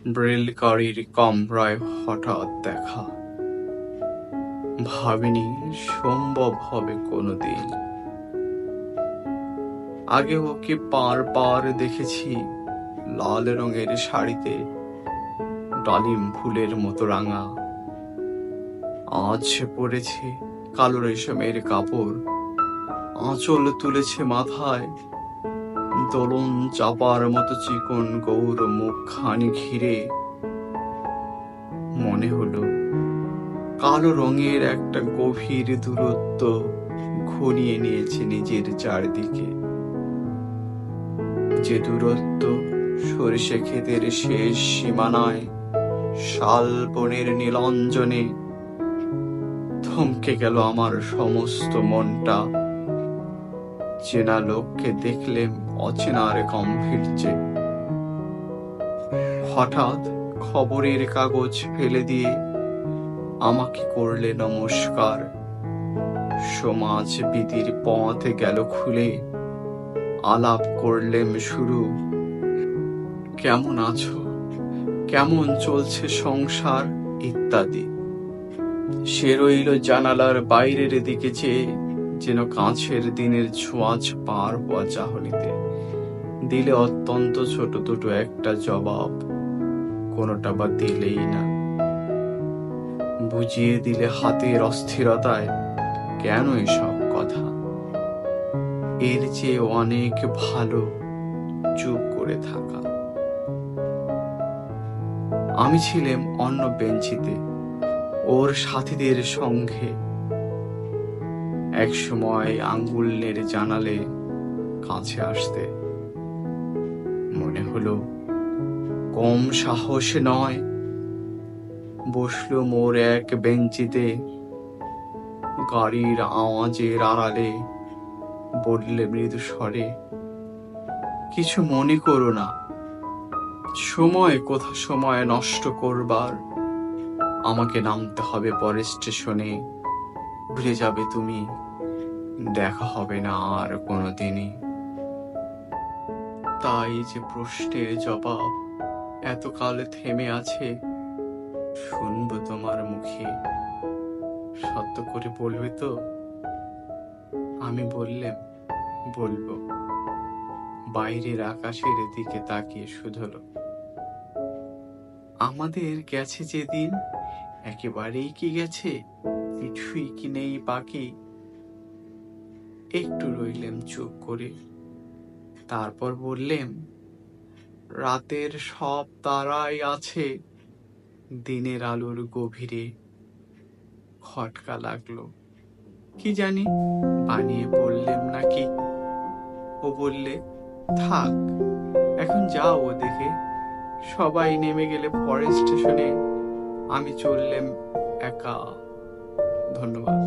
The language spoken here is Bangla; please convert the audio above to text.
ব্রেল গাড়ির কামরায় হঠাৎ দেখা, ভাবিনি সম্ভব হবে কোনোদিন। আগে ওকে বারবার দেখেছি লাল রঙের শাড়িতে, ডালিম ফুলের মতো রাঙা। আজ পরেছে কালো রেশমের কাপড়, আঁচল তুলেছে মাথায়, দোলন চাপার মতো চিকন গৌর মুখখানি ঘিরে। মনে হলো কালো রঙের একটা গভীর দূরত্ব ঘনিয়ে নিয়েছে নিজের চারদিকে, যে দূরত্ব সরিষে ক্ষেতের শেষ সীমানায়, শাল বনের নীলাঞ্জনে। থমকে গেল আমার সমস্ত মনটা, চেনা লোককে দেখলে অচেনার গাম্ভীর্যে। হঠাৎ খবরের কাগজ ফেলে দিয়ে আমাকে করলে নমস্কার। সমাজ বিধির পথ গেল খুলে, আলাপ করলেম শুরু। কেমন আছো, কেমন চলছে সংসার ইত্যাদি। সে রইল জানালার বাইরের দিকে চেয়ে, যেন কাছের দিনের ছোঁয়াচ পার হওয়া চাহনিতে। দিলে অত্যন্ত ছোট দুটো একটা জবাব, কোনোটা বা দিলেই না। বুঝিয়ে দিলে হাতের অস্থিরতায়, কেন এসব কথা। এর চেয়ে অনেক ভালো চুপ করে থাকা। আমি ছিলাম অন্য বেঞ্চিতে ওর সাথীদের সঙ্গে। এক সময় আঙ্গুল নেড়ে জানালে কাছে আসতে। মনে হলো কম সাহস নয়। বসলো মোর এক বেঞ্চিতে, গাড়ির আওয়াজের আড়ালে বললে মৃদু স্বরে, কিছু মনে করো না, সময় কোথা সময় নষ্ট করবার। আমাকে নামতে হবে পরের স্টেশনে, ভুলে যাবে তুমি, দেখা হবে না আর কোনোদিনই। তাই যে প্রশ্নের জবাব এতকাল থেমে আছে, শুনবো তোমার মুখে, সত্য করে বলবে তো। আমি বললাম, বলবো। বাইরের আকাশের দিকে তাকিয়ে শুধলো, আমাদের গেছে যেদিন, একেবারেই কি গেছে, কিছুই কি নেই বাকি। একটু রইলেম চুপ করে, তারপর বললেম, রাতের সব তারাই আছে দিনের আলোর গভীরে। খটকা লাগলো, কি জানি বানিয়ে বললেম নাকি। ও বললে, থাক এখন যাও ওদিকে। সবাই নেমে গেলে পরের স্টেশনে আমি চললেম একা। ধন্যবাদ।